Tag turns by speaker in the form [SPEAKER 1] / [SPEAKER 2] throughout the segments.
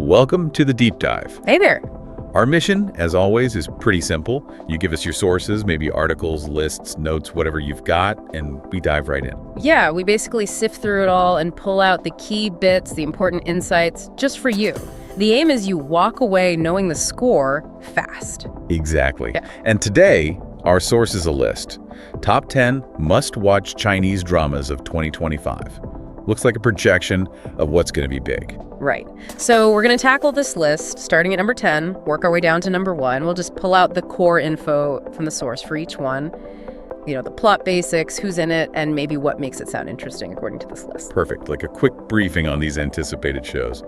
[SPEAKER 1] Welcome to the Deep Dive.
[SPEAKER 2] Hey there.
[SPEAKER 1] Our mission, as always, is pretty simple. You give us your sources, maybe articles, lists, notes, whatever you've got, and we dive right in.
[SPEAKER 2] Yeah, we basically sift through it all and pull out the key bits, the important insights, just for you. The aim is you walk away knowing the score fast.
[SPEAKER 1] Exactly.
[SPEAKER 2] Yeah.
[SPEAKER 1] And today, our source is a list. Top 10 must-watch Chinese dramas of 2025. Looks like a projection of what's going to be big.
[SPEAKER 2] Right. So we're going to tackle this list starting at number 10, work our way down to number 1. We'll just pull out the core info from the source for each one. You know, the plot basics, who's in it, and maybe what makes it sound interesting according to this list.
[SPEAKER 1] Perfect. Like a quick briefing on these anticipated shows.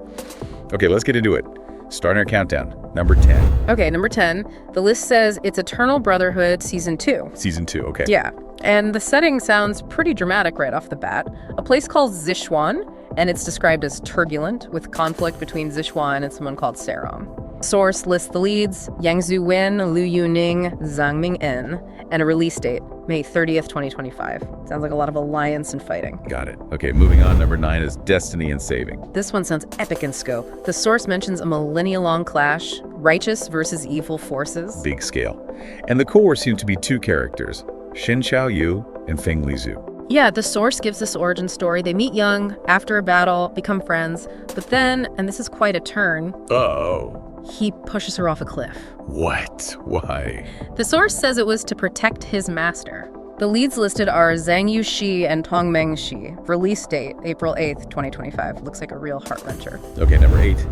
[SPEAKER 1] Okay, let's get into it. Starting our countdown. Number 10.
[SPEAKER 2] Okay, number 10. The list says it's Eternal Brotherhood Season 2.
[SPEAKER 1] Season 2, okay.
[SPEAKER 2] Yeah. And the setting sounds pretty dramatic right off the bat. A place called Sichuan, and it's described as turbulent, with conflict between Sichuan and someone called Serom. Source lists the leads: Yang Zuwin, Liu Yuning, Zhang Ming'en, and a release date, May 30th, 2025. Sounds like a lot of alliance and fighting.
[SPEAKER 1] Got it. Okay, moving on. Number 9 is Destiny and Saving.
[SPEAKER 2] This one sounds epic in scope. The source mentions a millennia-long clash, righteous versus evil forces.
[SPEAKER 1] Big scale. And the core seem to be two characters, Xin Xiaoyu and Feng Lizhu.
[SPEAKER 2] Yeah, the source gives this origin story. They meet young, after a battle, become friends, but then, and this is quite a turn,
[SPEAKER 1] Uh-oh.
[SPEAKER 2] he pushes her off a cliff.
[SPEAKER 1] What? Why?
[SPEAKER 2] The source says it was to protect his master. The leads listed are Zhang Yuxi and Tongmeng Shi. Release date, April 8th, 2025. Looks like a real heart-wrencher.
[SPEAKER 1] Okay, number 8,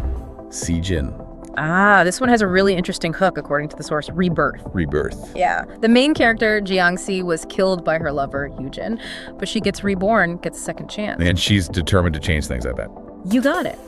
[SPEAKER 1] Si Jin.
[SPEAKER 2] Ah, this one has a really interesting hook, according to the source, Rebirth.
[SPEAKER 1] Rebirth.
[SPEAKER 2] Yeah. The main character, Jiangxi, was killed by her lover, Yujin, but she gets reborn, gets a second chance.
[SPEAKER 1] And she's determined to change things, I bet.
[SPEAKER 2] You got it.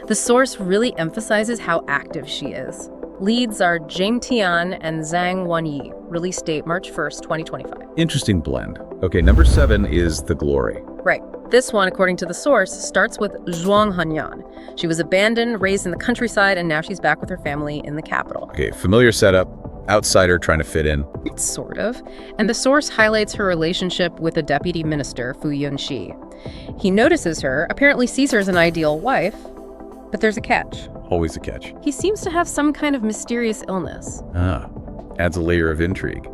[SPEAKER 2] The source really emphasizes how active she is. Leads are Jing Tian and Zhang Wanyi. Release date, March 1st, 2025.
[SPEAKER 1] Interesting blend. Okay, number 7 is The Glory.
[SPEAKER 2] Right. This one, according to the source, starts with Zhuang Hanyan. She was abandoned, raised in the countryside, and now she's back with her family in the capital.
[SPEAKER 1] Okay, familiar setup, outsider trying to fit in.
[SPEAKER 2] Sort of. And the source highlights her relationship with the deputy minister, Fu Yunxi. He notices her, apparently sees her as an ideal wife, but there's a catch.
[SPEAKER 1] Always a catch.
[SPEAKER 2] He seems to have some kind of mysterious illness.
[SPEAKER 1] Adds a layer of intrigue.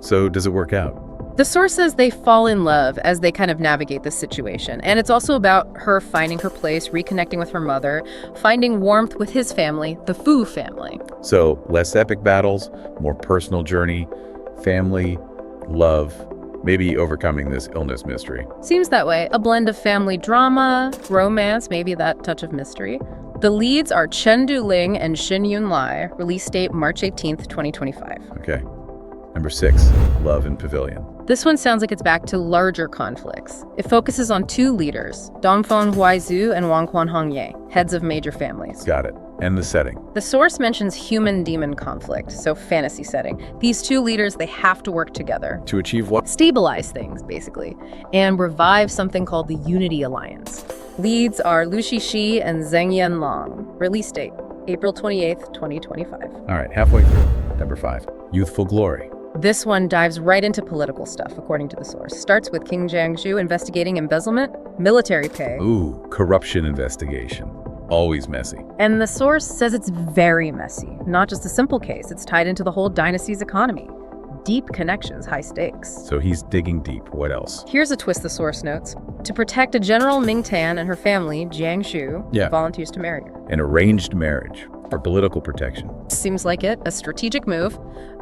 [SPEAKER 1] So does it work out?
[SPEAKER 2] The source says they fall in love as they kind of navigate this situation. And it's also about her finding her place, reconnecting with her mother, finding warmth with his family, the Fu family.
[SPEAKER 1] So less epic battles, more personal journey, family, love, maybe overcoming this illness mystery.
[SPEAKER 2] Seems that way. A blend of family drama, romance, maybe that touch of mystery. The leads are Chen Duling and Xin Yunlai. Release date, March 18th, 2025.
[SPEAKER 1] Okay. Number 6, Love in Pavilion.
[SPEAKER 2] This one sounds like it's back to larger conflicts. It focuses on two leaders, Dongfeng Huaizu and Wangquan Hongye, heads of major families.
[SPEAKER 1] Got it. And the setting.
[SPEAKER 2] The source mentions human-demon conflict, so fantasy setting. These two leaders, they have to work together.
[SPEAKER 1] To achieve what?
[SPEAKER 2] Stabilize things, basically, and revive something called the Unity Alliance. Leads are Lu Shishi and Zheng Yanlong. Release date, April 28th, 2025.
[SPEAKER 1] All right, halfway through. Number 5, Youthful Glory.
[SPEAKER 2] This one dives right into political stuff, according to the source. Starts with King Jiangxu investigating embezzlement, military pay.
[SPEAKER 1] Ooh, corruption investigation. Always messy.
[SPEAKER 2] And the source says it's very messy. Not just a simple case, it's tied into the whole dynasty's economy. Deep connections, high stakes.
[SPEAKER 1] So he's digging deep. What else?
[SPEAKER 2] Here's a twist the source notes. To protect a General Ming Tan and her family, Jiangxu volunteers to marry her.
[SPEAKER 1] An arranged marriage for political protection.
[SPEAKER 2] Seems like it, a strategic move,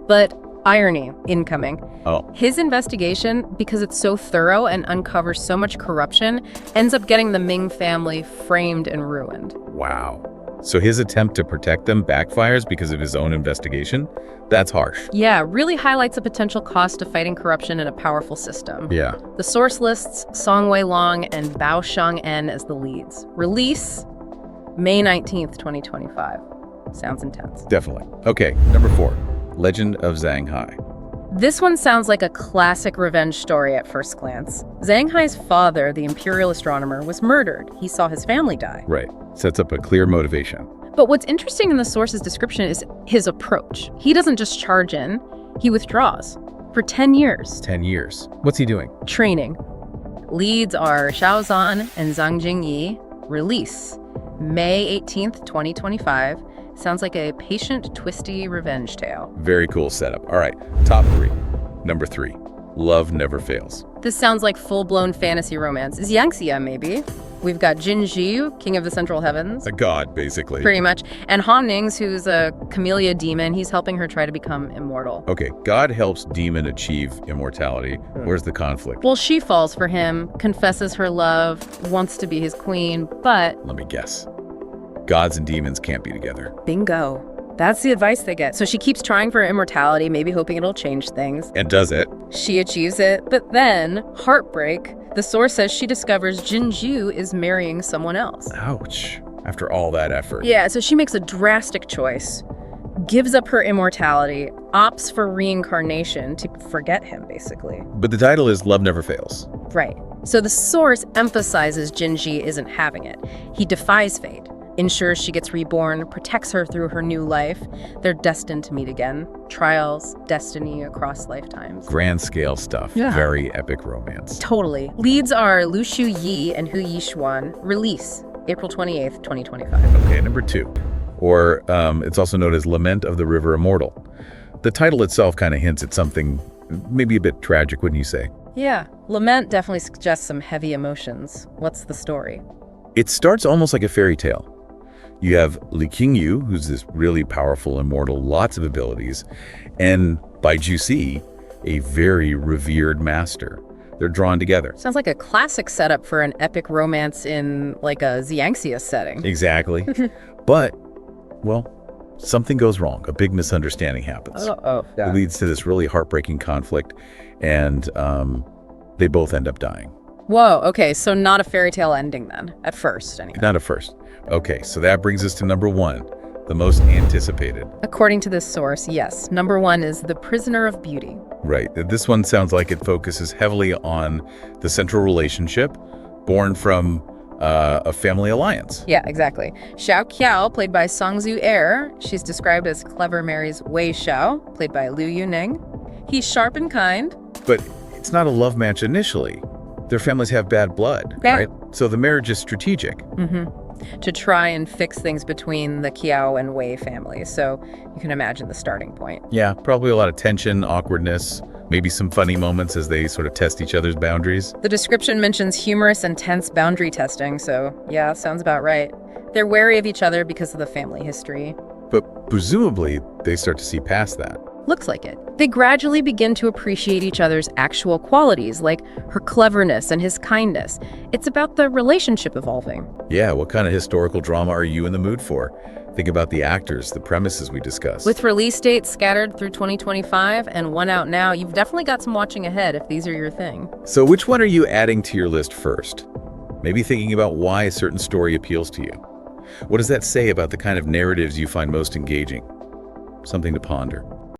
[SPEAKER 2] but irony incoming.
[SPEAKER 1] Oh.
[SPEAKER 2] His investigation, because it's so thorough and uncovers so much corruption, ends up getting the Ming family framed and ruined.
[SPEAKER 1] Wow. So his attempt to protect them backfires because of his own investigation? That's harsh.
[SPEAKER 2] Yeah, really highlights the potential cost of fighting corruption in a powerful system.
[SPEAKER 1] Yeah.
[SPEAKER 2] The source lists Song Wei Long and Bao Shang-en as the leads. Release, May 19th, 2025. Sounds intense.
[SPEAKER 1] Definitely. Okay, number 4, Legend of Zhang Hai.
[SPEAKER 2] This one sounds like a classic revenge story at first glance. Zhang Hai's father, the imperial astronomer, was murdered. He saw his family die.
[SPEAKER 1] Right. Sets up a clear motivation.
[SPEAKER 2] But what's interesting in the source's description is his approach. He doesn't just charge in, he withdraws. For 10 years.
[SPEAKER 1] 10 years. What's he doing?
[SPEAKER 2] Training. Leads are Xiao Zhan and Zhang Jingyi. Release, May 18th, 2025. Sounds like a patient, twisty revenge tale.
[SPEAKER 1] Very cool setup. All right, top 3. Number 3, Love Never Fails.
[SPEAKER 2] This sounds like full-blown fantasy romance. Xiangxia, maybe. We've got Jin Ji, king of the central heavens.
[SPEAKER 1] A god, basically.
[SPEAKER 2] Pretty much. And Han Nings, who's a camellia demon. He's helping her try to become immortal.
[SPEAKER 1] Okay, God helps demon achieve immortality. Where's the conflict?
[SPEAKER 2] Well, she falls for him, confesses her love, wants to be his queen, but...
[SPEAKER 1] Let me guess. Gods and demons can't be together.
[SPEAKER 2] Bingo. That's the advice they get. So she keeps trying for immortality, maybe hoping it'll change things.
[SPEAKER 1] And does it?
[SPEAKER 2] She achieves it, but then, heartbreak, the source says she discovers Jinju is marrying someone else.
[SPEAKER 1] Ouch. After all that effort.
[SPEAKER 2] Yeah, so she makes a drastic choice, gives up her immortality, opts for reincarnation to forget him, basically.
[SPEAKER 1] But the title is Love Never Fails.
[SPEAKER 2] Right. So the source emphasizes Jinji isn't having it. He defies fate, ensures she gets reborn, protects her through her new life. They're destined to meet again. Trials, destiny across lifetimes.
[SPEAKER 1] Grand scale stuff.
[SPEAKER 2] Yeah.
[SPEAKER 1] Very epic romance.
[SPEAKER 2] Totally. Leads are Lu Shu Yi and Hu Yixuan. Release, April 28th, 2025.
[SPEAKER 1] Okay, number 2. Or it's also known as Lament of the River Immortal. The title itself kind of hints at something maybe a bit tragic, wouldn't you say?
[SPEAKER 2] Yeah, Lament definitely suggests some heavy emotions. What's the story?
[SPEAKER 1] It starts almost like a fairy tale. You have Li Qingyu, who's this really powerful immortal, lots of abilities, and Bai Jusi, a very revered master. They're drawn together.
[SPEAKER 2] Sounds like a classic setup for an epic romance in like a Xiangxia setting.
[SPEAKER 1] Exactly. But, well, something goes wrong. A big misunderstanding happens. It leads to this really heartbreaking conflict, and they both end up dying.
[SPEAKER 2] Whoa, okay, so not a fairy tale ending then, at first anyway.
[SPEAKER 1] Not at first. Okay, so that brings us to number 1, the most anticipated.
[SPEAKER 2] According to this source, yes. Number 1 is The Prisoner of Beauty.
[SPEAKER 1] Right. This one sounds like it focuses heavily on the central relationship born from a family alliance.
[SPEAKER 2] Yeah, exactly. Xiao Qiao, played by Songzu Er. She's described as clever marries Wei Xiao, played by Liu Yuning. He's sharp and kind.
[SPEAKER 1] But it's not a love match initially. Their families have bad blood, right? So the marriage is strategic.
[SPEAKER 2] To try and fix things between the Qiao and Wei families. So you can imagine the starting point.
[SPEAKER 1] Yeah, probably a lot of tension, awkwardness, maybe some funny moments as they sort of test each other's boundaries.
[SPEAKER 2] The description mentions humorous and tense boundary testing, so yeah, sounds about right. They're wary of each other because of the family history.
[SPEAKER 1] But presumably, they start to see past that.
[SPEAKER 2] Looks like it. They gradually begin to appreciate each other's actual qualities, like her cleverness and his kindness. It's about the relationship evolving.
[SPEAKER 1] Yeah, what kind of historical drama are you in the mood for? Think about the actors, the premises we discussed.
[SPEAKER 2] With release dates scattered through 2025 and one out now, you've definitely got some watching ahead if these are your thing.
[SPEAKER 1] So which one are you adding to your list first? Maybe thinking about why a certain story appeals to you. What does that say about the kind of narratives you find most engaging? Something to ponder.